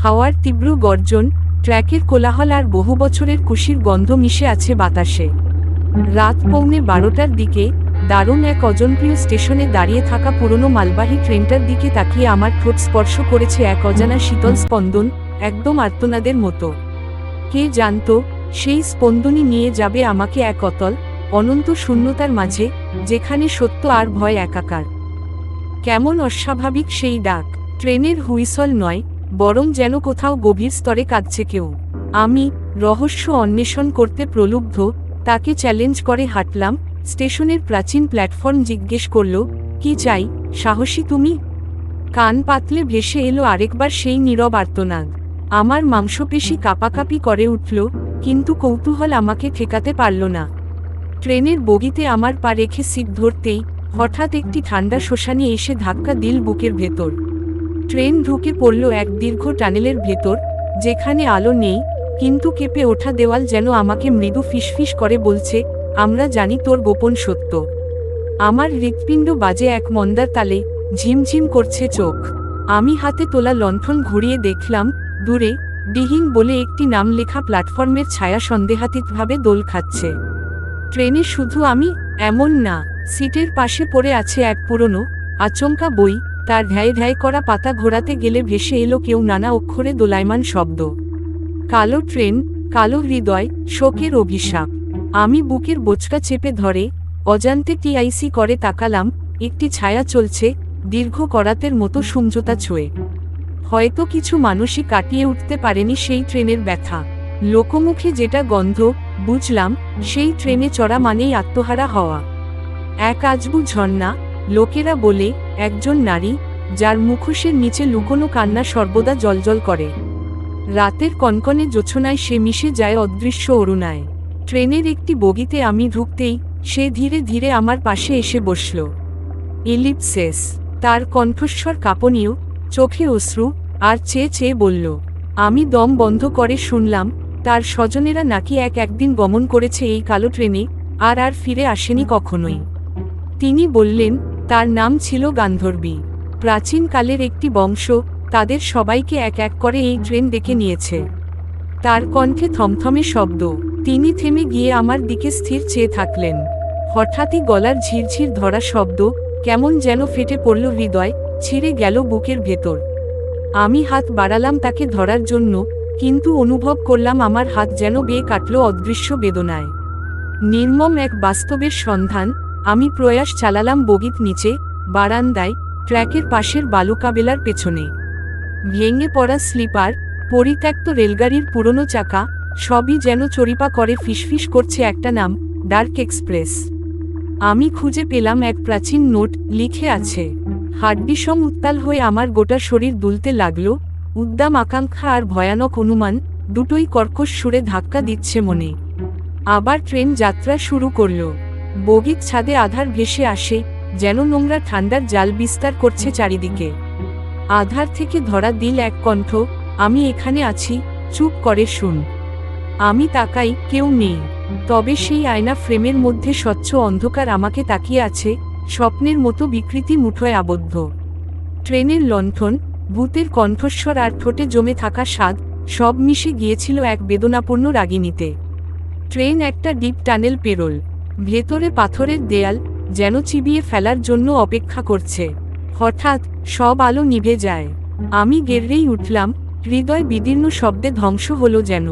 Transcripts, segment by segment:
হাওয়ার তীব্র গর্জন, ট্র্যাকের কোলাহল আর বহু বছরের কুশির গন্ধ মিশে আছে বাতাসে। রাত 12:15টার দিকে দারুণ এক অজনপ্রিয় স্টেশনে দাঁড়িয়ে থাকা পুরনো মালবাহী ট্রেনটার দিকে তাকিয়ে আমার ঠোঁট স্পর্শ করেছে এক অজানা শীতল স্পন্দন, একদম আর্তনাদের মতো। কে জানত, সেই স্পন্দনই নিয়ে যাবে আমাকে এক অতল, অনন্ত শূন্যতার মাঝে, যেখানে সত্য আর ভয় একাকার। কেমন অস্বাভাবিক সেই ডাক! ট্রেনের হুইসল নয়, বরং যেন কোথাও গভীর স্তরে কাঁদছে কেউ। আমি, রহস্য অন্বেষণ করতে প্রলুব্ধ, তাকে চ্যালেঞ্জ করে হাঁটলাম। স্টেশনের প্রাচীন প্ল্যাটফর্ম জিজ্ঞেস করল, কি চাই, সাহসী তুমি? কান পাতলে ভেসে এলো আরেকবার সেই নীরব আর্তনাদ। আমার মাংসপেশি কাঁপাকাঁপি করে উঠল, কিন্তু কৌতূহল আমাকে ঠেকাতে পারল না। ট্রেনের বগিতে আমার পা রেখে সিট ধরতেই হঠাৎ একটি ঠান্ডা শোষানি এসে ধাক্কা দিল বুকের ভেতর। ট্রেন ঢুকে পড়ল এক দীর্ঘ টানেলের ভেতর, যেখানে আলো নেই, কিন্তু কেঁপে ওঠা দেওয়াল যেন আমাকে মৃদু ফিসফিস করে বলছে, আমরা জানি তোর গোপন সত্য। আমার হৃৎপিণ্ড বাজে এক মন্দার তালে, ঝিমঝিম করছে চোখ। আমি হাতে তোলা লণ্ঠন ঘুরিয়ে দেখলাম, দূরে ডিহিং বলে একটি নাম লেখা প্ল্যাটফর্মের ছায়া সন্দেহাতীতভাবে দোল খাচ্ছে। ট্রেনে শুধু আমি এমন না, সিটের পাশে পড়ে আছে এক পুরনো আচমকা বই, তার ঢ্যায় ঢ্যায় করা পাতা ঘোরাতে গেলে ভেসে এলো কেউ নানা অক্ষরে দোলায়মান শব্দ। কালো ট্রেন, কালো হৃদয়, শোকের অভিশাপ। আমি বুকের বোঁচকা চেপে ধরে অজান্তে টিআইসি করে তাকালাম, একটি ছায়া চলছে, দীর্ঘ করাতের মতো সমঝোতা ছুঁয়ে। হয়তো কিছু মানুষই কাটিয়ে উঠতে পারেনি সেই ট্রেনের ব্যথা। লোকমুখে যেটা গন্ধ, বুঝলাম সেই ট্রেনে চড়া মানেই আত্মহারা হওয়া। এক আজবু ঝর্ণা, লোকেরা বলে, একজন নারী, যার মুখোশের নিচে লুকোনো কান্না সর্বদা জ্বলজ্বল করে। রাতের কনকনে জোছনায় সে মিশে যায় অদৃশ্য অরুণায়। ট্রেনের একটি বগিতে আমি ঢুকতেই সে ধীরে ধীরে আমার পাশে এসে বসল। এলিপসেস। তার কণ্ঠস্বর কাঁপনীয়, চোখে অশ্রু, আর চেয়ে চেয়ে বলল। আমি দম বন্ধ করে শুনলাম, তার স্বজনেরা নাকি একদিন গমন করেছে এই কালো ট্রেনে, আর আর ফিরে আসেনি কখনোই। তিনি বললেন, তার নাম ছিল গান্ধর্বী। প্রাচীনকালের একটি বংশ, তাদের সবাইকে এক এক করে এই ট্রেন ডেকে নিয়েছে। তার কণ্ঠে থমথমে শব্দ। তিনি থেমে গিয়ে আমার দিকে স্থির চেয়ে থাকলেন। হঠাৎই গলার ঝিরঝির ধরা শব্দ, কেমন যেন ফেটে পড়ল হৃদয়, ছিঁড়ে গেল বুকের ভেতর। আমি হাত বাড়ালাম তাকে ধরার জন্য, কিন্তু অনুভব করলাম আমার হাত যেন বেয়ে কাটল অদৃশ্য বেদনায়। নির্মম এক বাস্তবের সন্ধান। আমি প্রয়াস চালালাম বগির নিচে, বারান্দায়, ট্র্যাকের পাশের বালুকাবেলার পেছনে। ভেঙে পড়া স্লিপার, পরিত্যক্ত রেলগাড়ির পুরনো চাকা, সবই যেন চড়িপা করে ফিসফিস করছে একটা নাম, ডার্ক এক্সপ্রেস। আমি খুঁজে পেলাম এক প্রাচীন নোট, লিখে আছে। হাড্ডিসম উত্তাল হয়ে আমার গোটা শরীর দুলতে লাগল। উদ্দাম আকাঙ্ক্ষা আর ভয়ানক অনুমান, দুটোই কর্কশ সুরে ধাক্কা দিচ্ছে মনে। আবার ট্রেন যাত্রা শুরু করল। বগির ছাদে আধার ভেসে আসে, যেন নোংরা ঠান্ডার জাল বিস্তার করছে চারিদিকে। আধার থেকে ধরা দিল এক কণ্ঠ, আমি এখানে আছি, চুপ করে শুন। আমি তাকাই, কেউ নেই। তবে সেই আয়না ফ্রেমের মধ্যে স্বচ্ছ অন্ধকার আমাকে তাকিয়ে আছে, স্বপ্নের মতো বিকৃতি মুঠোয় আবদ্ধ। ট্রেনের লণ্ঠন, ভূতের কণ্ঠস্বর আর ঠোঁটে জমে থাকা স্বাদ, সব মিশে গিয়েছিল এক বেদনাপূর্ণ রাগিনীতে। ট্রেন একটা ডিপ টানেল পেরোল। ভেতরে পাথরের দেয়াল, যেন চিবিয়ে ফেলার জন্য অপেক্ষা করছে। হঠাৎ সব আলো নিভে যায়। আমি গেড়েই উঠলাম, হৃদয় বিদীর্ণ শব্দে ধ্বংস হলো যেন।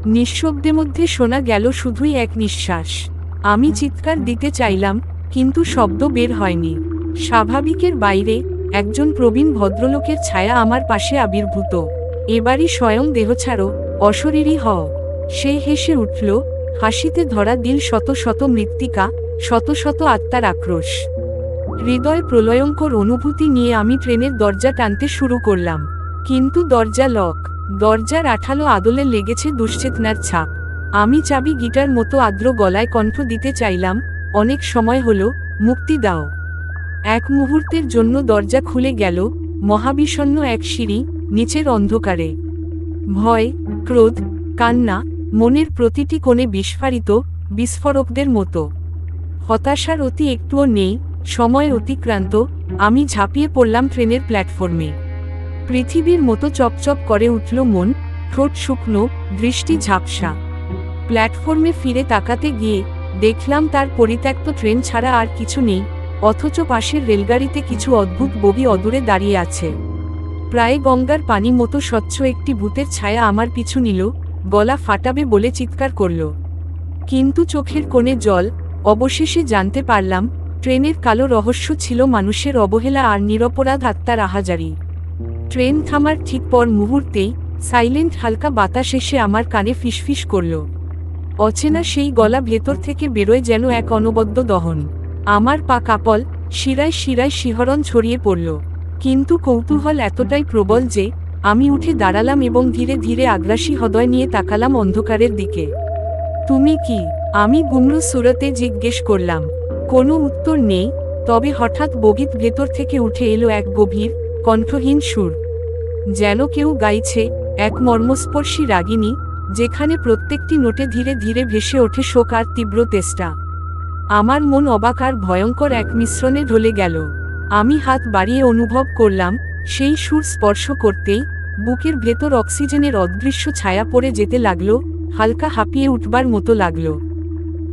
নিঃশব্দের মধ্যে শোনা গেল শুধুই এক নিঃশ্বাস। আমি চিৎকার দিতে চাইলাম, কিন্তু শব্দ বের হয়নি। স্বাভাবিকের বাইরে একজন প্রবীণ ভদ্রলোকের ছায়া আমার পাশে আবির্ভূত। এবারই স্বয়ং দেহছাড়ো, অশরীরী হও। সে হেসে উঠল, হাসিতে ধরা দিল শত শত মৃত্তিকা, শত শত আত্মার আক্রোশ। হৃদয় প্রলয়ঙ্কর অনুভূতি নিয়ে আমি ট্রেনের দরজা টানতে শুরু করলাম। কিন্তু দরজা লক। দরজার আঠালো আদলে লেগেছে দুশ্চেতনার ছাপ। আমি চাবি গিটার মতো আর্দ্র গলায় কণ্ঠ দিতে চাইলাম, অনেক সময় হলো, মুক্তি দাও। এক মুহূর্তের জন্য দরজা খুলে গেল, মহাবিষণ্ণ এক সিঁড়ি, নিচের অন্ধকারে। ভয়, ক্রোধ, কান্না, মনের প্রতিটি কোণে বিস্ফারিত, বিস্ফোরকদের মতো। হতাশার অতি একটুও নেই। সময় অতিক্রান্ত। আমি ঝাঁপিয়ে পড়লাম ট্রেনের প্ল্যাটফর্মে। পৃথিবীর মতো চপচপ করে উঠল মন, ঠোঁট শুকনো, দৃষ্টি ঝাপসা। প্ল্যাটফর্মে ফিরে তাকাতে গিয়ে দেখলাম তার পরিত্যক্ত ট্রেন ছাড়া আর কিছু নেই, অথচ পাশের রেলগাড়িতে কিছু অদ্ভুত বগি অদূরে দাঁড়িয়ে আছে। প্রায় গঙ্গার পানি মতো স্বচ্ছ একটি ভূতের ছায়া আমার পিছু নিল, গলা ফাটাবে বলে চিৎকার করল। কিন্তু চোখের কোণে জল। অবশেষে জানতে পারলাম, ট্রেনের কালো রহস্য ছিল মানুষের অবহেলা আর নিরপরাধ আত্মার আহাজারি। ট্রেন থামার ঠিক পর মুহূর্তেই সাইলেন্ট হালকা বাতাস এসে আমার কানে ফিসফিস করল। অচেনা সেই গলা ভেতর থেকে বেরোয় যেন এক অনবদ্য দহন। আমার পা কাঁপল, শিরায় শিরায় শিহরণ ছড়িয়ে পড়ল। কিন্তু কৌতূহল এতটাই প্রবল যে আমি উঠে দাঁড়ালাম এবং ধীরে ধীরে আগ্রাসী হৃদয় নিয়ে তাকালাম অন্ধকারের দিকে। তুমি কি? আমি গুমরু সুরতে জিজ্ঞেস করলাম। কোনো উত্তর নেই, তবে হঠাৎ বগিত ভেতর থেকে উঠে এলো এক গভীর, কণ্ঠহীন সুর। যেন কেউ গাইছে, এক মর্মস্পর্শী রাগিনী, যেখানে প্রত্যেকটি নোটে ধীরে ধীরে ভেসে ওঠে শোক আর তীব্র তেষ্টা। আমার মন অবাক আর ভয়ঙ্কর এক মিশ্রণে ঢলে গেল। আমি হাত বাড়িয়ে অনুভব করলাম, সেই সুর স্পর্শ করতেই বুকের ভেতর অক্সিজেনের অদৃশ্য ছায়া পড়ে যেতে লাগলো, হালকা হাঁপিয়ে উঠবার মতো লাগলো।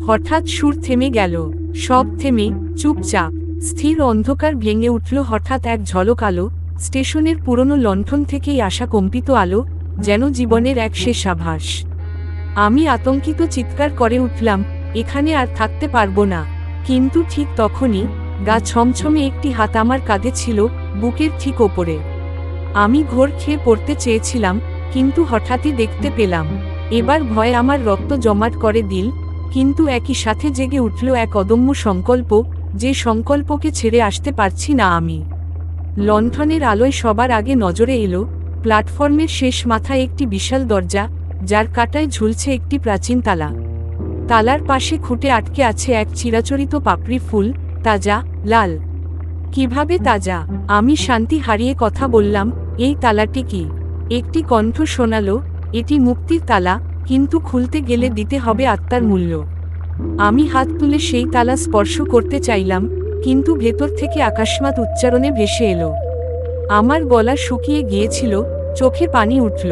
হঠাৎ সুর থেমে গেল। সব থেমে, চুপচাপ, স্থির অন্ধকার ভেঙে উঠল হঠাৎ এক ঝলক আলো, স্টেশনের পুরনো লণ্ঠন থেকেই আসা কম্পিত আলো, যেন জীবনের এক শেষ আভাস। আমি আতঙ্কিত চিৎকার করে উঠলাম, এখানে আর থাকতে পারবো না। কিন্তু ঠিক তখনই গা ছমছমে একটি হাত আমার কাঁধে ছিল, বুকের ঠিক ওপরে। আমি ঘোর খেয়ে পড়তে চেয়েছিলাম, কিন্তু হঠাৎই দেখতে পেলাম। এবার ভয় আমার রক্ত জমাট করে দিল, কিন্তু একই সাথে জেগে উঠল এক অদম্য সংকল্প, যে সংকল্পকে ছেড়ে আসতে পারছি না আমি। লণ্ঠনের আলোয় সবার আগে নজরে এলো প্ল্যাটফর্মের শেষ মাথায় একটি বিশাল দরজা, যার কাঁটায় ঝুলছে একটি প্রাচীন তালা। তালার পাশে খুঁটে আটকে আছে এক চিরাচরিত পাপড়ি ফুল, তাজা, লাল। কিভাবে তাজা? আমি শান্তি হারিয়ে কথা বললাম, এই তালাটি কি? একটি কণ্ঠ শোনালো, এটি মুক্তির তালা, কিন্তু খুলতে গেলে দিতে হবে আত্মার মূল্য। আমি হাত তুলে সেই তালা স্পর্শ করতে চাইলাম, কিন্তু ভেতর থেকে আকাশমাত উচ্চারণে ভেসে এলো। আমার গলা শুকিয়ে গিয়েছিল, চোখে পানি উঠল।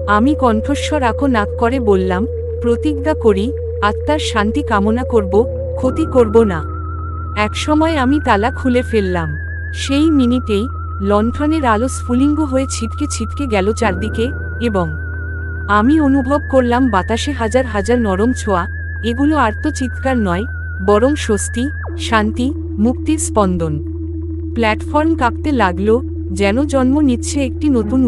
আমি কণ্ঠস্বর আকো নাক করে বললাম, প্রতিজ্ঞা করি, আত্মার শান্তি কামনা করব, ক্ষতি করব না। একসময় আমি তালা খুলে ফেললাম। সেই মিনিটেই লণ্ঠনের আলো স্ফুলিঙ্গ হয়ে ছিটকে ছিটকে গেল চারদিকে, এবং আমি অনুভব করলাম বাতাসে হাজার হাজার নরম ছোঁয়া। এগুলো আর্তচিৎকার নয়, বরং স্বস্তি, শান্তি, মুক্তির স্পন্দন। প্ল্যাটফর্ম কাঁপতে লাগলো, যেন জন্ম নিচ্ছে একটি নতুন